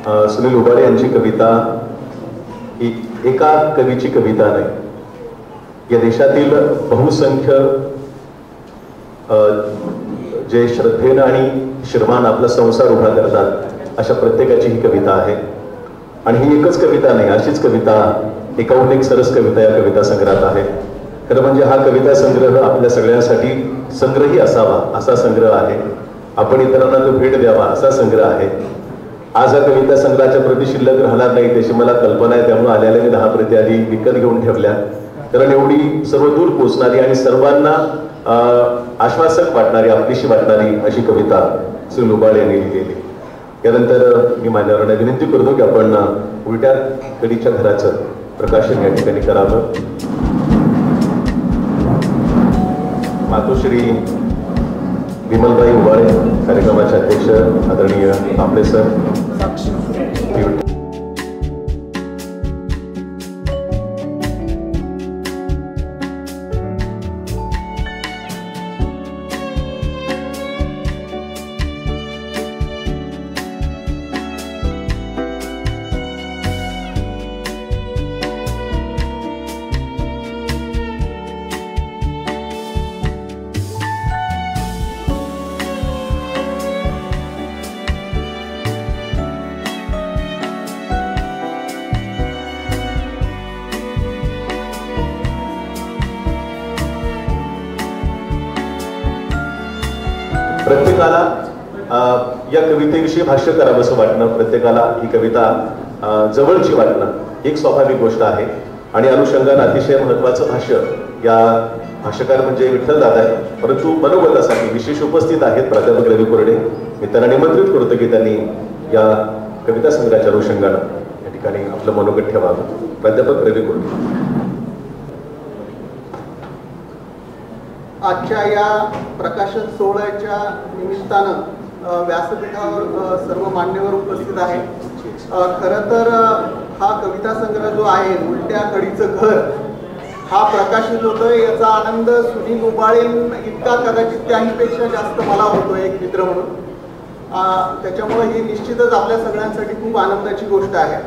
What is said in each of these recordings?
सुनील उबाळे यांची कविता ही एका कवीची कविता नाही, या देशातील बहुसंख्य जे श्रद्धेनं आणि श्रमानं आपला संसार उभा करतात अशा प्रत्येकाची ही कविता आहे. आणि ही एकच कविता नाही, अशीच कविता एकाहून एक सरस कविता या कविता संग्रहात आहे. खरं म्हणजे हा कविता संग्रह आपल्या सगळ्यांसाठी संग्रही असावा असा संग्रह आहे. आपण इतरांना तो भेट द्यावा असा संग्रह आहे. आज हा कविता संग्रहाच्या प्रती शिल्लक राहणार नाही त्याची मला कल्पना आहे, त्यामुळे आल्याने मी 10 प्रती आधी विकत घेऊन ठेवल्या. कारण एवढी सर्वदूर पोचणारी आणि सर्वांना आश्वासक वाटणारी, आपलीशी वाटणारी अशी कविता सुनील उबाळे यांनी लिहिलेली. त्यानंतर मी मान्यवरांना विनंती करतो की आपण उलट्या कडीच्या घराचं प्रकाशन या ठिकाणी करावं. मातोश्री विमलबाई उबाळे कार्यक्रमाचे अध्यक्ष आदरणीय आपले सर. प्रत्येकाला या कवितेविषयी भाष्य करावं असं वाटणं, प्रत्येकाला ही कविता जवळची वाटणं एक स्वाभाविक गोष्ट आहे. आणि अनुषंगाने अतिशय महत्वाचं भाष्य या भाष्यकार म्हणजे विठ्ठल दादा आहे. परंतु मनोगतासाठी विशेष उपस्थित आहेत प्राध्यापक रवी कोरडे. मी त्यांना निमंत्रित करतो की त्यांनी या कविता संग्रहाच्या अनुषंगाने या ठिकाणी आपलं मनोगत ठेवावं. प्राध्यापक रवी कोरडे. आजच्या या प्रकाशन सोहळ्याच्या निमित्तानं व्यासपीठावर सर्व मान्यवर उपस्थित आहे. खरं तर हा कविता संग्रह जो आहे उलट्या कडीचं घर हा प्रकाशित होतोय याचा आनंद सुनील उबाळे इतका कदाचित त्याहीपेक्षा जास्त मला होतोय एक मित्र म्हणून. त्याच्यामुळे ही निश्चितच आपल्या सगळ्यांसाठी खूप आनंदाची गोष्ट आहे.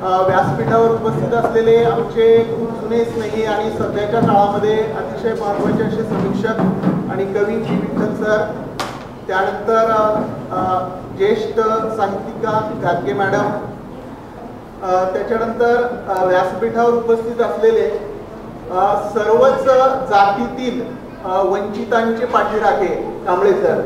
व्यासपीठावर उपस्थित असलेले आमचे खूप जुने स्नेही आणि सध्याच्या काळामध्ये अतिशय महत्त्वाचे असे समीक्षक आणि कवी विठ्ठल सर, त्यानंतर ज्येष्ठ साहित्यिका गाडगे मॅडम, त्याच्यानंतर व्यासपीठावर उपस्थित असलेले सर्वच जातीतील वंचितांचे पाठीराखे कांबळे सर,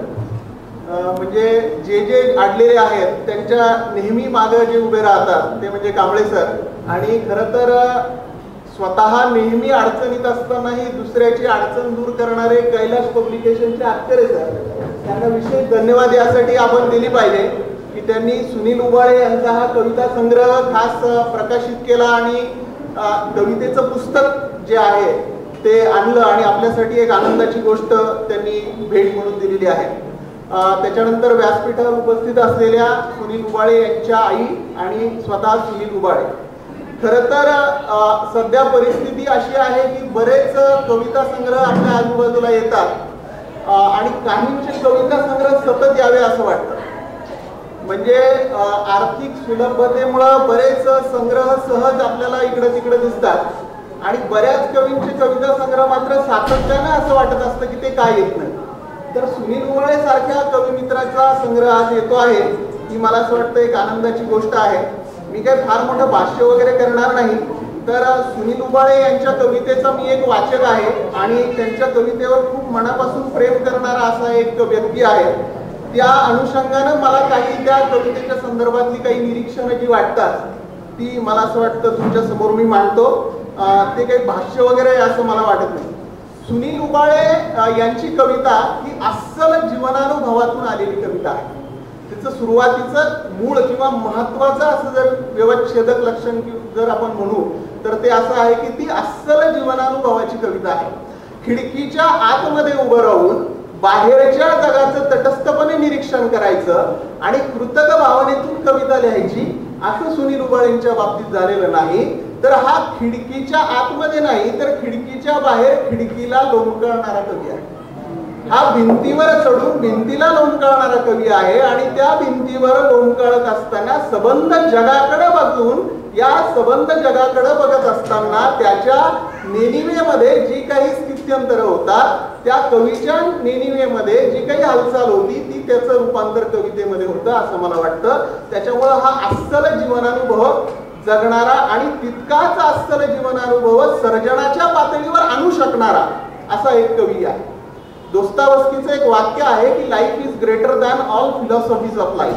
म्हणजे जे जे अडलेले आहेत त्यांच्या नेहमी मागे जे उभे राहतात ते म्हणजे कांबळे सर. आणि खरं तर स्वतः नेहमी अडचणीत असतानाही दुसऱ्याची अडचण दूर करणारे कैलाश पब्लिकेशनचे अत्तरे सर, त्यांना विशेष धन्यवाद यासाठी आपण दिली पाहिजे की त्यांनी सुनील उबाळे यांचा हा कविता संग्रह खास प्रकाशित केला आणि कवितेचं पुस्तक जे आहे ते आणलं आणि आपल्यासाठी एक आनंदाची गोष्ट त्यांनी भेट म्हणून दिलेली आहे. त्याच्यानंतर व्यासपीठावर उपस्थित असलेल्या सुनील उबाळे यांच्या आई आणि स्वतः सुनील उबाळे. खरं तर सध्या परिस्थिती अशी आहे की बरेच कविता संग्रह आपल्या आजूबाजूला येतात आणि काहींचे कविता संग्रह सतत यावे असं वाटतं. म्हणजे आर्थिक सुलभतेमुळं बरेच संग्रह सहज आपल्याला इकडं तिकडं दिसतात आणि बऱ्याच कवींचे कविता संग्रह मात्र सातत्यानं असं वाटत असतं की ते काय येत नाही. तर सुनील उबाळे सारख्या कवी मित्राचा संग्रह आज येतो आहे ही मला असं वाटतं एक आनंदाची गोष्ट आहे. मी काही फार मोठं भाष्य वगैरे करणार नाही, तर सुनील उबाळे यांच्या कवितेचा मी एक वाचक आहे आणि त्यांच्या कवितेवर खूप मनापासून प्रेम करणारा असा एक व्यक्ती आहे. त्या अनुषंगानं मला काही त्या कवितेच्या संदर्भातली काही निरीक्षणं जी वाटतात ती मला असं वाटतं तुमच्या समोर मी मांडतो. ते काही भाष्य वगैरे असं मला वाटत नाही. सुनील उबाळे यांची कविता ही अस्सल जीवनानुभवातून आलेली कविता आहे. तिचं सुरुवातीचं मूळ किंवा महत्वाचं असं जर व्यवच्छेदक लक्षण जर आपण म्हणू तर ते असं आहे की ती अस्सल जीवनानुभवाची कविता आहे. खिडकीच्या आतमध्ये उभं राहून बाहेरच्या जगाचं तटस्थपणे निरीक्षण करायचं आणि कृतज्ञ भावनेतून कविता लिहायची असं सुनील उबाळेंच्या बाबतीत झालेलं नाही. तर हा खिडकीच्या आतमध्ये नाही तर खिडकीच्या बाहेर खिडकीला लोंबकळणारा कवी आहे. हा भिंतीवर चढून भिंतीला लोंबकळणारा कवी आहे आणि त्या भिंतीवर लोंबकळत असताना सबंध जगाकडे बघून या सबंध जगाकडे बघत असताना त्याच्या नेनिवेमध्ये जी काही स्थित्यंतर होतात त्या कवीच्या नेनिवेमध्ये जी काही हालचाल होती ती त्याचं रूपांतर कवितेमध्ये होतं असं मला वाटतं. त्याच्यामुळं हा अस्सल जीवनानुभव जगणारा आणि तितकाच अस्सल जीवनानुभव सर्जनाच्या पातळीवर आणू शकणारा असा एक कवी आहे. दोस्तावस्कीचं एक वाक्य आहे की life is greater than all philosophies of life.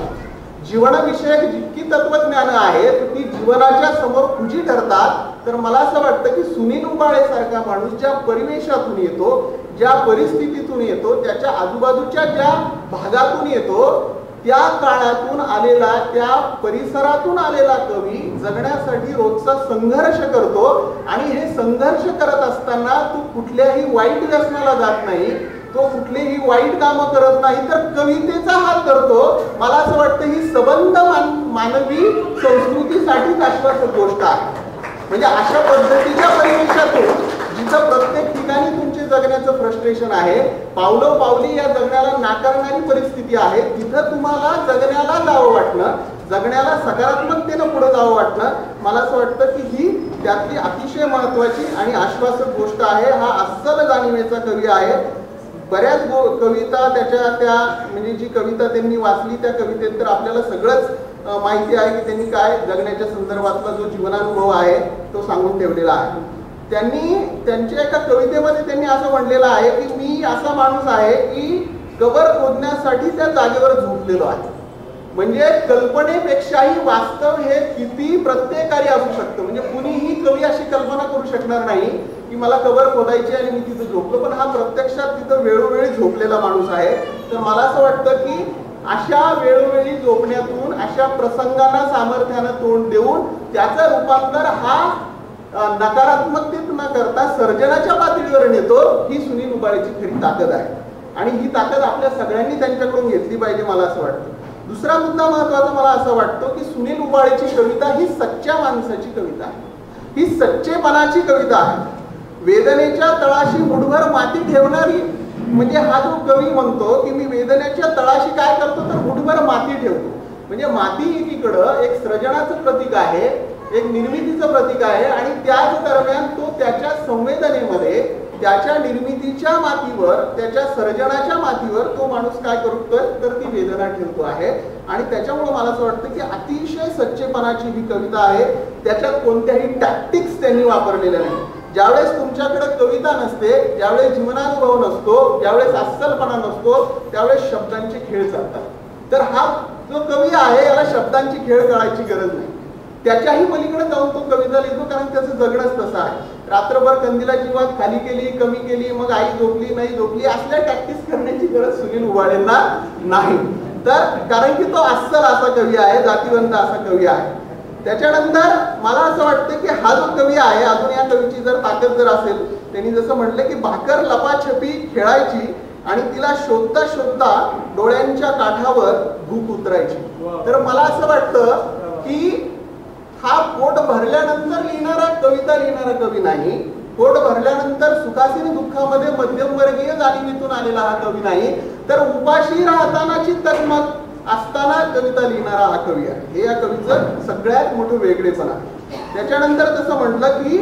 जीवनविषयक जितकी तत्वज्ञानं आहेत ती जीवनाच्या समोर खुजी ठरतात. तर मला असं वाटतं की सुनील उबाळे सारखा माणूस ज्या परिवेशातून येतो, ज्या परिस्थितीतून येतो, त्याच्या आजूबाजूच्या ज्या भागातून येतो, त्या काळातून आलेला, त्या परिसरातून आलेला कवी जगण्यासाठी रोजचा संघर्ष करतो आणि हे संघर्ष करत असताना तो कुठल्याही वाईट व्यसनाला जात नाही, तो कुठलीही वाईट कामं करत नाही, तर कवितेचा हात करतो. मला असं वाटतं ही सबंध मानवी संस्कृतीसाठीच आश्वासक गोष्ट आहे. म्हणजे अशा पद्धतीच्या परिवेशातून जिथं प्रत्येक ठिकाणी तुमचे जगण्याचं फ्रस्ट्रेशन आहे, पावलोपावली या जगण्याला नाकारणारी परिस्थिती आहे, तिथं तुम्हाला जगण्याला जावं वाटणं, जगण्याला सकारात्मकतेनं पुढे जावं वाटणं, मला असं वाटतं की ही त्यातली अतिशय महत्वाची आणि आश्वासक गोष्ट आहे. हा अस्सल जाणीवेचा कवी आहे. बऱ्याच कविता त्या म्हणजे जी कविता त्यांनी वाचली त्या कवितेत तर आपल्याला सगळंच माहिती आहे की त्यांनी काय जगण्याच्या संदर्भातला जो जीवनानुभव आहे तो सांगून ठेवलेला आहे. त्यांनी त्यांच्या एका कवितेमध्ये त्यांनी असं म्हणलेलं आहे की मी असा माणूस आहे की कबर खोदण्यासाठी त्या जागेवर झोपलेलो आहे. म्हणजे कल्पनेपेक्षाही वास्तव हे किती प्रत्येकारी असू शकतं. म्हणजे कुणीही कवी अशी कल्पना करू शकणार नाही की मला कबर खोदायची आणि मी तिथं झोपलो, पण हा प्रत्यक्षात तिथं वेळोवेळी झोपलेला माणूस आहे. तर मला असं वाटतं की अशा वेळोवेळी झोपण्यातून अशा प्रसंगांना सामर्थ्यानं तोंड देऊन त्याचं रूपांतर हा नकारात्मकतेत न करता सर्जनाच्या पातळीवर नेतो. ही सुनील उबाळेची खरी ताकद आहे आणि ही ताकद आपल्या सगळ्यांनी त्यांच्याकडून घेतली पाहिजे मला असं वाटतं. दुसरा मुद्दा महत्वाचा मला असं वाटतो की सुनील उबाळेची कविता ही सच्च्या माणसाची कविता आहे, ही सच्चेपणाची कविता आहे. वेदनेच्या तळाशी मुठभर माती ठेवणारी, म्हणजे हा जो कवी म्हणतो की मी वेदनेच्या तळाशी काय करतो तर मुठभर माती ठेवतो. म्हणजे माती एकीकडं एक सृजनाचं प्रतीक आहे, एक निर्मितीचं प्रतीक आहे आणि त्याच दरम्यान तो त्याच्या संवेदनेमध्ये त्याच्या निर्मितीच्या मातीवर, त्याच्या सर्जनाच्या मातीवर तो माणूस काय करतोय तर ती वेदना ठेवतो आहे. आणि त्याच्यामुळे मला असं वाटतं की अतिशय सच्चेपणाची ही कविता आहे. त्याच्यात कोणत्याही टॅक्टिक्स त्यांनी वापरलेल्या नाही. ज्यावेळेस तुमच्याकडे कविता नसते, ज्यावेळेस जीवनानुभव नसतो, ज्यावेळेस अस्सलपणा नसतो, त्यावेळेस शब्दांचे खेळ चालतात. तर हा जो कवी आहे याला शब्दांची खेळ करायची गरज नाही. त्याच्याही पलीकडे जाऊन तो कविता लिहितो कारण त्याचं जगणंच तसं आहे. रात्रभर कंदिलाची वात खाली केली, कमी केली, मग आई झोपली नाही झोपली, असल्या टॅक्टिस करण्याची गरज सुनील उबाळेंना नाही. तर कारण की तो अस्सल असा कवी आहे, जातीवंत असा कवी आहे. त्याच्यानंतर मला असं वाटतं की हा जो कवी आहे, अजून या कवीची जर ताकद जर असेल, त्यांनी जसं म्हटलं की भाकर लपाछपी खेळायची आणि तिला शोधता शोधता डोळ्यांच्या काठावर भूक उतरायची. तर मला असं वाटतं की हा पोट भरल्यानंतर लिहिणारा कविता लिहिणारा कवी नाही, पोट भरल्यानंतर सुखासीन दुःखामध्ये मध्यमवर्गीय जाणीवेतून आलेला हा कवी नाही, तर उपाशी राहतानाची तगमग असताना कविता लिहिणारा हा कवी आहे. हे या कवीचं सगळ्यात मोठं वेगळेपण आहे. त्याच्यानंतर तसं म्हटलं की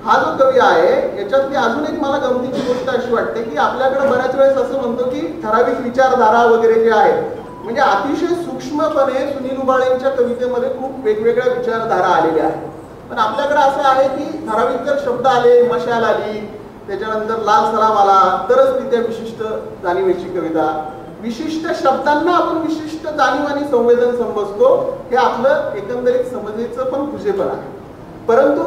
हा जो कवी आहे याच्यातली अजून एक मला गमतीची गोष्ट अशी वाटते की आपल्याकडे बऱ्याच वेळेस असं म्हणतो की ठराविक विचारधारा वगैरे जे आहेत, म्हणजे अतिशय सूक्ष्मपणे सुनील उबाळेंच्या कवितेमध्ये खूप वेगवेगळ्या विचारधारा आलेल्या आहेत. पण आपल्याकडे असं आहे की ठराविक जर शब्द आले, मशाल आली, त्याच्यानंतर लाल सलाम आला, तरच ती त्या विशिष्ट जाणीवेची कविता, विशिष्ट शब्दांना आपण विशिष्ट जाणीव आणि संवेदन समजतो. हे आपलं एकंदरीत समजेचं पण खुजेपण आहे. परंतु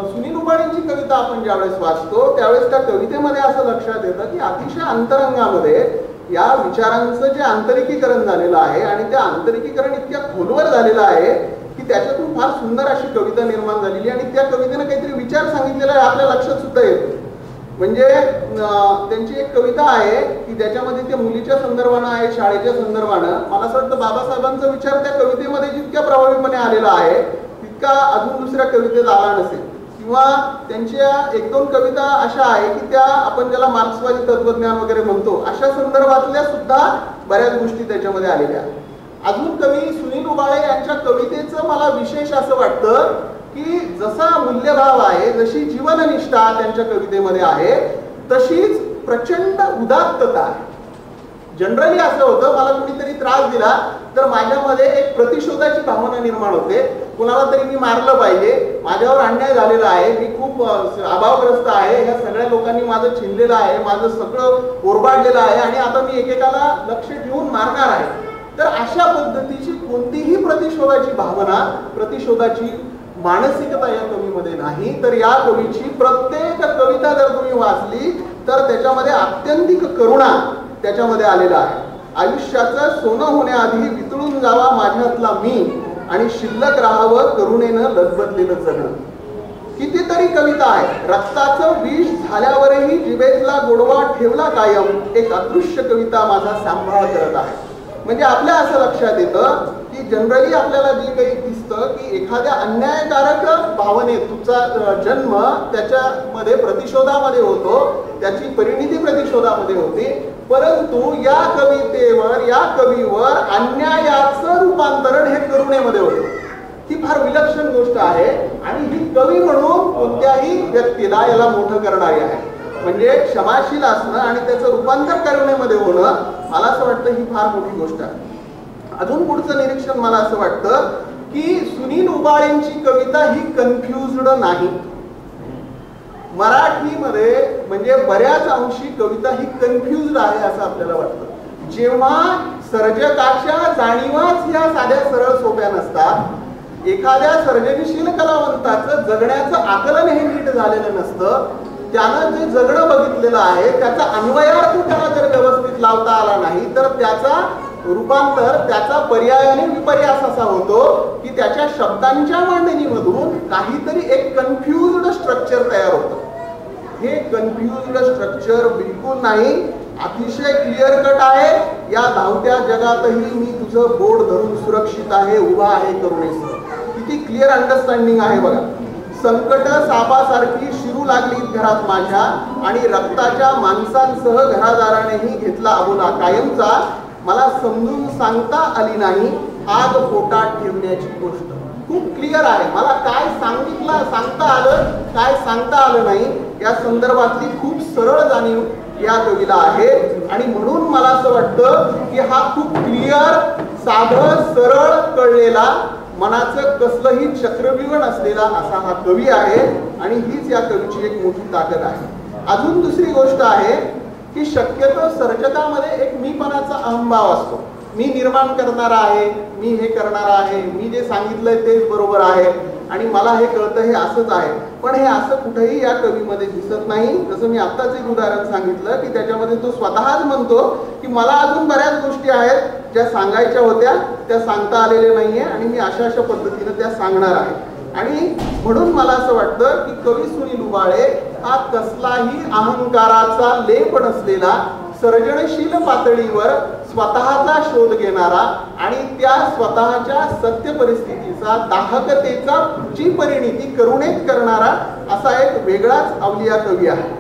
सुनील उबाळेंची कविता आपण ज्यावेळेस वाचतो त्यावेळेस त्या कवितेमध्ये असं लक्षात येतं की अतिशय अंतरंगामध्ये या विचारांचं जे आंतरिकीकरण झालेलं आहे आणि त्या आंतरिकीकरण इतक्या खोलवर झालेलं आहे की त्याच्यातून फार सुंदर अशी कविता निर्माण झालेली आणि त्या कवितेनं काहीतरी विचार सांगितलेला आहे आपल्या लक्षात सुद्धा येतो. म्हणजे त्यांची एक कविता आहे की त्याच्यामध्ये त्या मुलीच्या संदर्भानं आहे, शाळेच्या संदर्भानं. मला असं वाटतं बाबासाहेबांचा विचार त्या कवितेमध्ये जितक्या प्रभावीपणे आलेला आहे तितका अजून दुसऱ्या कवितेत आला नसेल. ती किंवा त्यांच्या एक दोन कविता अशा आहे की त्या आपण ज्याला मार्क्सवादी तत्वज्ञान वगैरे म्हणतो अशा संदर्भातल्या सुद्धा बऱ्याच गोष्टी त्याच्यामध्ये आलेल्या. अजून कवी सुनील उबाळे यांच्या कवितेचं मला विशेष असं वाटतं की जसा मूल्यभाव आहे, जशी जीवननिष्ठा त्यांच्या कवितेमध्ये आहे, तशीच प्रचंड उदात्तता आहे. जनरली असं होतं, मला कुणीतरी त्रास दिला तर माझ्यामध्ये एक प्रतिशोधाची भावना निर्माण होते. कुणाला तरी मी मारलं पाहिजे, माझ्यावर अन्याय झालेला आहे, मी खूप अभावग्रस्त आहे, ह्या सगळ्या लोकांनी माझं छिनलेलं आहे, माझं सगळं ओरबाडलेलं आहे आणि आता मी एकेकाला लक्ष ठेवून मारणार आहे. तर अशा पद्धतीची कोणतीही प्रतिशोधाची भावना, प्रतिशोधाची मानसिकता या कवीमध्ये नाही. तर या कवीची प्रत्येक कविता जर तुम्ही वाचली तर त्याच्यामध्ये आत्यंतिक करुणा त्याच्यामध्ये आलेला आहे. आयुष्याचं सोनं होण्याआधी वितळून जावा माझ्यातला मी आणि शिल्लक राहावं करुणेनं लजबजलेलं जगणं. कितीतरी कविता आहे. रक्ताचं विष झाल्यावरही जिभेतला गोडवा ठेवला कायम, एक अदृश्य कविता माझा सांभाळ करत आहे. म्हणजे आपल्या असं लक्षात येतं की जनरली आपल्याला जे काही दिसतं की एखाद्या अन्यायकारक भावनेत तुमचा जन्म त्याच्यामध्ये प्रतिशोधामध्ये होतो, त्याची परिणिती प्रतिशोधामध्ये होते. परंतु या कवितेवर, या कवीवर अन्यायाचं रूपांतरण हे करुणेमध्ये होतं. ही फार विलक्षण गोष्ट आहे आणि ही कवी म्हणून कोणत्याही व्यक्तीला याला मोठं करणारी आहे. म्हणजे क्षमाशील असणं आणि त्याचं रूपांतर करुणेमध्ये होणं, मला असं वाटतं ही फार मोठी गोष्ट आहे. अजून पुढचं निरीक्षण मला असं वाटतं की सुनील उबाळेंची कविता ही कन्फ्युज्ड नाही. मराठीमध्ये म्हणजे बऱ्याच अंशी कविता ही कन्फ्युज्ड आहे असं आपल्याला वाटतं. जेव्हा सर्जकाच्या जाणीवाच ह्या साध्या सरळ सोप्या नसतात, एखाद्या सर्जनशील कलावंताचं जगण्याचं आकलन हे नीट झालेलं नसतं, त्यानं जे जगणं बघितलेलं आहे त्याचा अन्वयार्थ त्याला जर व्यवस्थित लावता आला नाही तर त्याचा रूपांतर, त्याचा पर्यायाने विपर्यास असा होतो की त्याच्या शब्दांच्या मांडणीमधून काहीतरी एक कन्फ्युज्ड स्ट्रक्चर तयार होतं. हे कन्फ्युज्ड स्ट्रक्चर बिलकुल नाही, अतिशय क्लिअर कट आहे. या धावत्या जगातही मी तुझं बोट धरून सुरक्षित आहे, उभा आहे करुणेसह. किती क्लिअर अंडरस्टँडिंग आहे बघा. संकट सापासारखी शिरू लागली घरात माझ्या आणि रक्ताच्या माणसांसह घरादारानेही घेतला अबोला कायमचा. मला समजून सांगता आली नाही आग पोटात ठेवण्याची गोष्ट. खूप क्लिअर आहे. मला काय सांगता आलं, काय सांगता आलं नाही या संदर्भातली खूप सरळ जाणीव या कवीला आहे. आणि म्हणून मला असं वाटतं की हा खूप क्लिअर, साधं, सरळ कळलेला, मनाचं कसलंही चक्रव्यूह नसलेला असा हा कवी आहे आणि हीच या कवीची एक मोठी ताकद आहे. अजून दुसरी गोष्ट आहे की शक्यतो सर्जकामध्ये एक मीपणाचा अहंभाव असतो. मी निर्माण करणारा आहे, मी हे करणारा आहे, मी जे सांगितलंय तेच बरोबर आहे आणि मला हे कळतं हे असंच आहे. पण हे असं कुठेही या कवीमध्ये दिसत नाही. जसं मी आत्ताच एक उदाहरण सांगितलं की त्याच्यामध्ये तो स्वतःच म्हणतो की मला अजून बऱ्याच गोष्टी आहेत ज्या सांगायच्या होत्या, त्या सांगता आलेल्या नाहीये आणि मी अशा अशा पद्धतीनं त्या सांगणार आहे. आणि म्हणून मला असं वाटतं की कवी सुनील उबाळे हा कसलाही अहंकाराचा लेप नसलेला, सर्जनशील पातळीवर स्वतःचा शोध घेणारा आणि त्या स्वतःच्या सत्य परिस्थितीचा, दाहकतेचा ची परिणिती करुणेत करणारा असा एक वेगळाच अवलिया कवी आहे.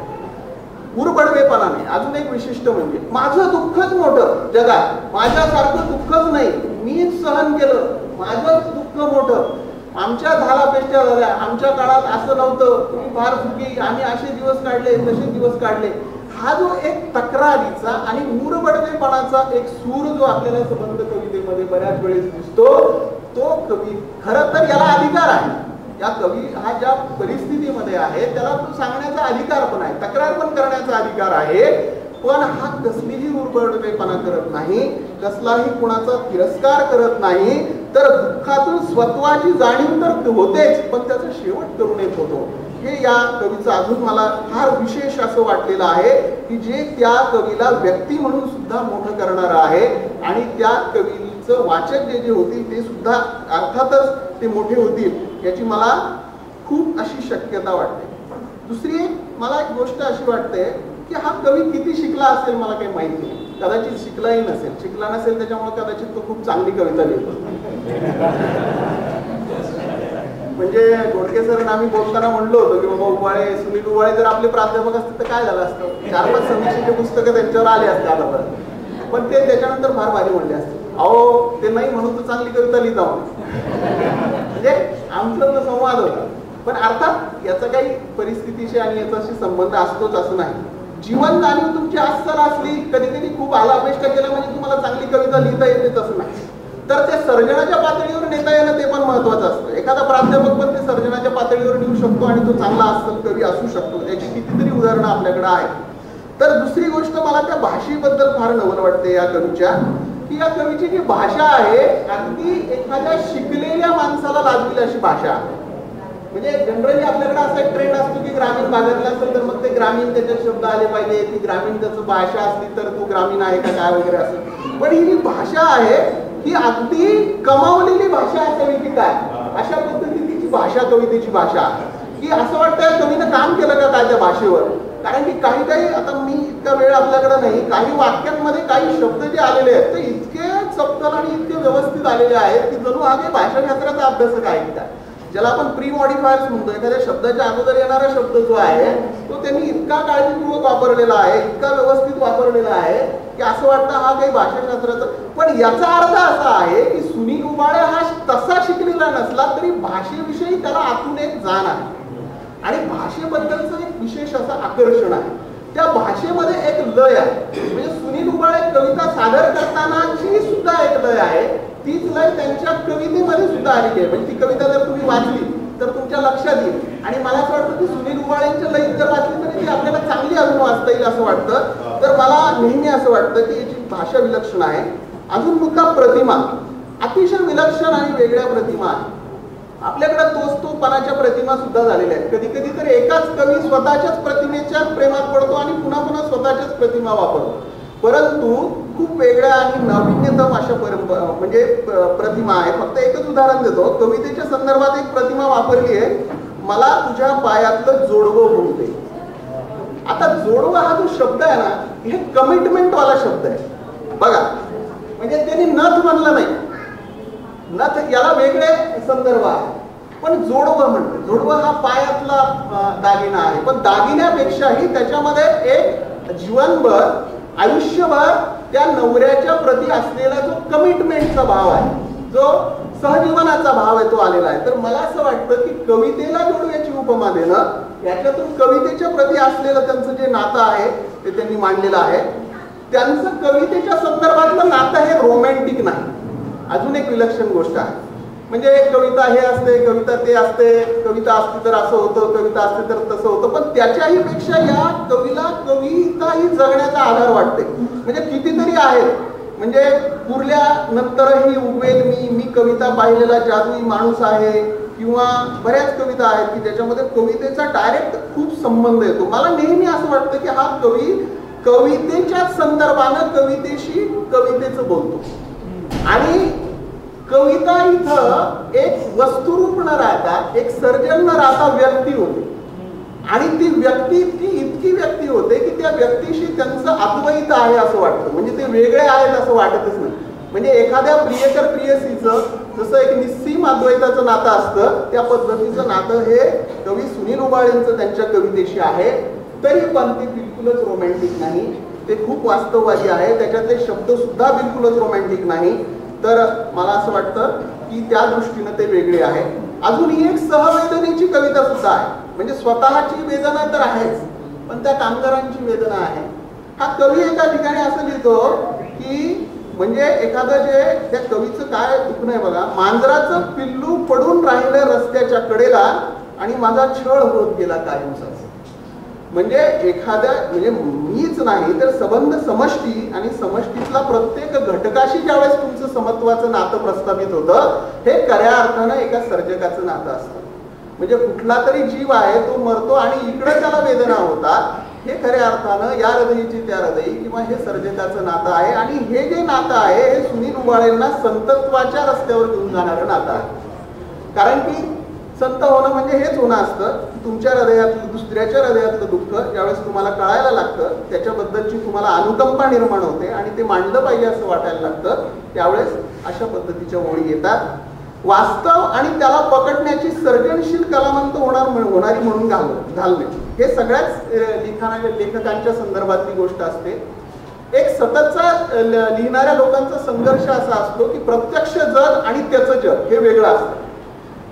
उरबडवेपणाने अजून एक विशिष्ट म्हणजे माझं दुःखच मोठं जगात, माझ्यासारखं दुःखच नाही, मीच सहन केलं, माझंच दुःख मोठं, आमच्या झालापेक्षा झाल्या, आमच्या काळात असं नव्हतं, तुम्ही फार चुकी, आम्ही असे दिवस काढले, तसे दिवस काढले. हा जो एक तक्रारीचा आणि उरबडवेपणाचा एक सूर जो आपल्याला संबंध कवितेमध्ये बऱ्याच वेळेस दिसतो, तो कवी खरं तर याला अधिकार आहे. या कवी हा ज्या परिस्थितीमध्ये आहे त्याला तो सांगण्याचा अधिकार पण आहे, तक्रार पण करण्याचा अधिकार आहे. पण हा कसलीही उरबडवेपणा करत नाही, कसलाही कुणाचा तिरस्कार करत नाही. तर दुःखातून स्वत्वाची जाणीव तर होतेच, पण त्याचा शेवट करून येत होतो. हे या कवीचं अजून मला फार विशेष असं वाटलेलं आहे की जे त्या कवीला व्यक्ती म्हणून सुद्धा मोठं करणारं आहे आणि त्या कवीचं वाचक जे होतील ते सुद्धा अर्थातच ते मोठे होतील याची मला खूप अशी शक्यता वाटते. दुसरी एक मला एक गोष्ट अशी वाटते की हा कवी किती शिकला असेल मला काही माहिती नाही. कदाचित शिकलाही नसेल, शिकला नसेल त्याच्यामुळे कदाचित तो खूप चांगली कविता लिहितो. म्हणजे घोडके सर आम्ही बोलताना म्हणलो होतो की बाबा उबाळे, सुनील उबाळे जर आपले प्राध्यापक असते तर काय झालं असतं, 4-5 समीक्षेचे पुस्तकं त्यांच्यावर आले असते आतापर्यंत, पण ते त्याच्यानंतर फार भारी म्हणले असते. अहो ते नाही म्हणून तर चांगली कविता लिहिता म्हणजे आमचा तो संवाद होता. पण अर्थात याचा काही परिस्थितीशी आणि याच्याशी संबंध असतोच असं नाही. जीवन जाणीव तुमची अस्सल असली, कधी कधी खूप आलापेष्टा केल्या म्हणजे तुम्हाला चांगली कविता लिहिता येते तसं नाही, तर ते सर्जनाच्या पातळीवर नेता येणं ते पण महत्वाचं असतं. एखादा प्राध्यापक पण ते सर्जनाच्या पातळीवर नेऊ शकतो आणि तो चांगला अस्सल कवी असू शकतो. त्याची कितीतरी उदाहरणं आपल्याकडे आहेत. तर दुसरी गोष्ट मला त्या भाषेबद्दल फार नवल वाटते या कवीच्या, की या कवीची जी भाषा आहे अगदी एखाद्या शिकलेल्या माणसाला लागेल अशी भाषा आहे. म्हणजे जनरली आपल्याकडे असा एक ट्रेंड असतो की ग्रामीण भागातला असेल तर मग ते ग्रामीण त्याच्यात शब्द आले पाहिजे, ती ग्रामीण त्याचं भाषा असली तर तो ग्रामीण आहे का काय वगैरे असं. पण ही जी भाषा आहे ही अगदी कमावलेली भाषा असावी की काय अशा पद्धतीची भाषा, कवितेची भाषा, की असं वाटतं कवीनं काम केलं का काय त्या भाषेवर. कारण की काही काही आता मी इतका वेळ आपल्याकडे नाही, काही वाक्यांमध्ये काही शब्द जे आलेले आहेत ते इतके चपटल आणि इतके व्यवस्थित आलेले आहेत की जणू हा काही भाषाशास्त्राचा अभ्यासक आहे का, ज्याला आपण प्री मॉडिफायर्स म्हणतो. एखाद्या शब्दाच्या अगोदर येणारा शब्द जो आहे तो त्यांनी इतका काळजीपूर्वक वापरलेला आहे, इतका व्यवस्थित वापरलेला आहे की असं वाटतं हा काही भाषाशास्त्राचा. पण याचा अर्थ असा आहे की सुनील उबाळे हा तसा शिकलेला नसला तरी भाषेविषयी त्याला आतून एक जाण आहे आणि भाषेबद्दलचं एक विशेष असं आकर्षण आहे. त्या भाषेमध्ये एक लय आहे. म्हणजे सुनील उबाळे कविता सादर करतानाची सुद्धा एक लय आहे, तीच लय त्यांच्या कवितेमध्ये सुद्धा आलेली आहे. म्हणजे ती कविता जर तुम्ही वाचली तर तुमच्या लक्षात येईल. आणि मला असं वाटतं की सुनील उबाळेंच्या लयीत जर वाचली तरी ती आपल्याला चांगली अजून वाचता येईल असं वाटतं. तर मला नेहमी असं वाटतं की याची भाषा विलक्षण आहे. अजून मुद्दा प्रतिमा, अतिशय विलक्षण आणि वेगळ्या प्रतिमा आहे. आपल्याकडे तोपणाच्या प्रतिमा सुद्धा झालेल्या आहेत. कधी कधी तर एकाच कवी स्वतःच्याच प्रतिमेच्या प्रेमात पडतो आणि पुन्हा पुन्हा स्वतःच्याच प्रतिमा वापरतो. परंतु खूप वेगळ्या आणि नाविन्यतम अशा म्हणजे प्रतिमा आहे. फक्त एकच उदाहरण देतो. कवितेच्या संदर्भात एक प्रतिमा वापरली आहे, मला तुझ्या पायातलं जोडवं बोलते. आता जोडवं हा जो शब्द आहे ना, हे कमिटमेंट वाला शब्द आहे बघा. म्हणजे त्यांनी नथ म्हणलं नाही, नथ याला वेगळे संदर्भ आहे, पण जोडवं म्हणते. जोडवं हा पायातला दागिना आहे, पण दागिन्यापेक्षाही त्याच्यामध्ये एक जीवनभर आयुष्यभर त्या नवऱ्याच्या प्रती असलेला जो कमिटमेंटचा भाव आहे, जो सहजीवनाचा भाव आहे तो आलेला आहे. तर मला असं वाटतं की कवितेला जोडव्याची उपमा देणं, याच्यातून कवितेच्या प्रती असलेलं त्यांचं जे नातं आहे ते त्यांनी मांडलेलं आहे. त्यांचं कवितेच्या संदर्भातलं नातं हे रोमॅन्टिक नाही. अजून एक विलक्षण गोष्ट आहे. म्हणजे कविता हे असते, कविता ते असते, कविता असते तर असं होतं, कविता असते तर तसं होतं. पण त्याच्याही पेक्षा या कवीला कविता ही जगण्याचा आधार वाटते. म्हणजे कितीतरी आहेत, म्हणजे पुरल्या नंतरही उगवेल मी कविता पाहिलेला जादुई माणूस आहे, किंवा बऱ्याच कविता आहेत की ज्याच्यामध्ये कवितेचा डायरेक्ट खूप संबंध येतो. मला नेहमी असं वाटतं की हा कवी कवितेच्या संदर्भानं कवितेचं बोलतो. आणि कविता इथं एक वस्तुरूप न राहता, एक सर्जन न राहता व्यक्ती होते. आणि ती व्यक्ती इतकी व्यक्ती होते की त्या व्यक्तीशी त्यांचं अद्वैत आहे असं वाटतं. म्हणजे ते वेगळे आहेत असं वाटतच नाही. म्हणजे एखाद्या प्रियकर प्रियसीचं जसं एक निस्सीम अद्वैताचं नातं असतं, त्या पद्धतीचं नातं हे कवी सुनील उबाळेंचं त्यांच्या कवितेशी आहे. तरी पण ते बिलकुलच रोमॅन्टिक नाही, ते खूप वास्तववादी आहे. त्याच्यातले शब्द सुद्धा बिलकुलच रोमॅन्टिक नाही. तर मला असं वाटतं की त्या दृष्टीनं ते वेगळे आहे. अजून ही एक सहवेदनेची कविता सुद्धा आहे. म्हणजे स्वतःची वेदना तर आहेच, पण त्या कामगारांची वेदना आहे. हा कवी एका ठिकाणी असं लिहितो की म्हणजे एखादं जे त्या कवीचं काय दुखणं आहे बघा, मांजराचं पिल्लू पडून राहिलं रस्त्याच्या कडेला आणि माझा छळ होत गेला कायमचा. म्हणजे एखाद्या म्हणजे मीच नाही तर संबंध समष्टी आणि समष्टीतला प्रत्येक घटकाशी ज्यावेळेस तुमचं समत्वाचं नातं प्रस्थापित होतं, हे खऱ्या अर्थानं एका सर्जकाचं नातं असतं. म्हणजे कुठला तरी जीव आहे तो मरतो आणि इकडे त्याला वेदना होतात, हे खऱ्या अर्थानं या हृदयीची त्या हृदयी किंवा हे सर्जकाचं नातं आहे. आणि हे जे नातं आहे हे सुनील उबाळेंना संतत्वाच्या रस्त्यावर घेऊन जाणारं नातं आहे. कारण की संत होणं म्हणजे हेच होणं असतं, तुमच्या हृदयातलं दुसऱ्याच्या हृदयातलं दुःख ज्यावेळेस तुम्हाला कळायला लागतं, त्याच्याबद्दलची तुम्हाला अनुकंपा निर्माण होते आणि ते मांडलं पाहिजे असं वाटायला लागतं, त्यावेळेस अशा पद्धतीच्या ओळी येतात. वास्तव आणि त्याला पकडण्याची सर्जनशील कलावंत होणारी म्हणून घालणे हे सगळ्याच लेखकांच्या संदर्भातली गोष्ट असते. एक सततचा लिहिणाऱ्या लोकांचा संघर्ष असा असतो की प्रत्यक्ष जग आणि त्याचं जग हे वेगळं असतं.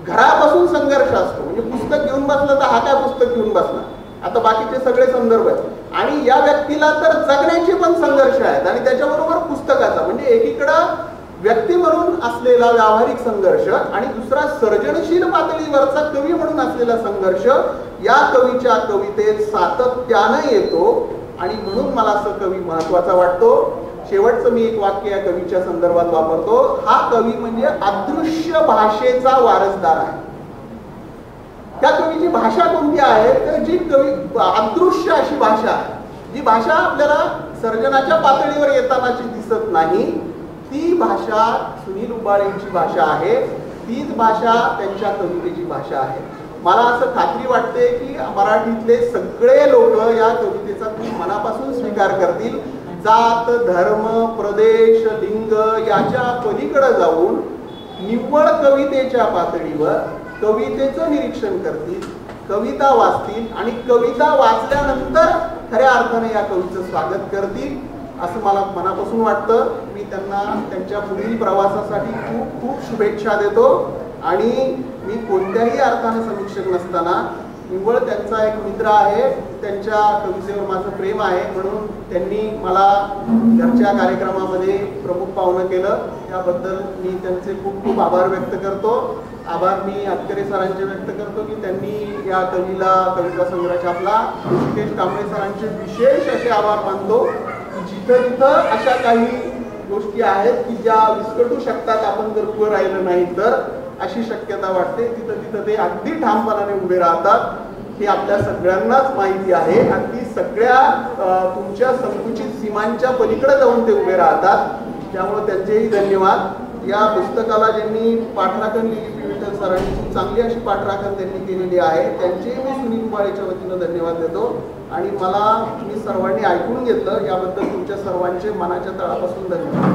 घरापासून संघर्ष असतो, म्हणजे पुस्तक घेऊन बसलं तर हा काय पुस्तक घेऊन बसला, आता बाकीचे सगळे संदर्भ आहेत. आणि या व्यक्तीला तर जगण्याचे पण संघर्ष आहेत आणि त्याच्याबरोबर पुस्तकाचा, म्हणजे एकीकडं व्यक्ती म्हणून असलेला व्यावहारिक संघर्ष आणि दुसरा सर्जनशील पातळीवरचा कवी म्हणून असलेला संघर्ष या कवीच्या कवितेत सातत्यानं येतो. आणि म्हणून मला असं कवी महत्वाचा वाटतो. शेवटचं मी एक वाक्य या कवीच्या संदर्भात वापरतो. हा कवी म्हणजे अदृश्य भाषेचा वारसदार आहे. त्या कवीची भाषा कोणती आहे तर जी कवी अदृश्य अशी भाषा आहे, जी भाषा आपल्याला सर्जनाच्या पातळीवर येतानाची दिसत नाही, ती भाषा सुनील उबाळेंची भाषा आहे. तीच भाषा त्यांच्या कवितेची भाषा आहे. मला असं खात्री वाटते की मराठीतले सगळे लोक या कवितेचा खूप मनापासून स्वीकार करतील. जात, धर्म, प्रदेश, लिंग याच्या पलीकडे जाऊन निव्वळ कवितेच्या पातळीवर कवितेचं निरीक्षण करतील, कविता वाचतील आणि कविता वाचल्यानंतर खऱ्या अर्थाने या कवीचं स्वागत करतील असं मला मनापासून वाटतं. मी त्यांना त्यांच्या पुढील प्रवासासाठी खूप खूप शुभेच्छा देतो. आणि मी कोणत्याही अर्थाने समीक्षक नसताना निव्वळ त्यांचा एक मित्र आहे, त्यांच्या कवितेवर माझं प्रेम आहे म्हणून त्यांनी मला घरच्या कार्यक्रमामध्ये प्रमुख पाहुणं केलं. त्याबद्दल मी त्यांचे खूप खूप आभार व्यक्त करतो. आभार मी अतकरे सरांचे व्यक्त करतो की त्यांनी या कवीला कविता संग्रह छापला. ऋषिकेश कांबळे सरांचे विशेष असे आभार मानतो की जिथं जिथं अशा काही गोष्टी आहेत की ज्या विस्कटू शकतात आपण जर उभं राहिलं नाही तर, अशी शक्यता वाटते, तिथं तिथं ते अगदी ठामपणाने उभे राहतात. हे आपल्या सगळ्यांनाच माहिती आहे. अगदी सगळ्या तुमच्या संकुचित सीमांच्या पलीकडे जाऊन ते उभे राहतात. त्यामुळे त्यांचेही धन्यवाद. या पुस्तकाला ज्यांनी पाठराखण लिहिली विठ्ठल सरांची, चांगली अशी पाठराखण त्यांनी केलेली आहे, त्यांचेही मी सुनील उबाळेच्या वतीनं धन्यवाद देतो. आणि मला तुम्ही सर्वांनी ऐकून घेतलं याबद्दल तुमच्या सर्वांचे मनाच्या तळापासून धन्यवाद.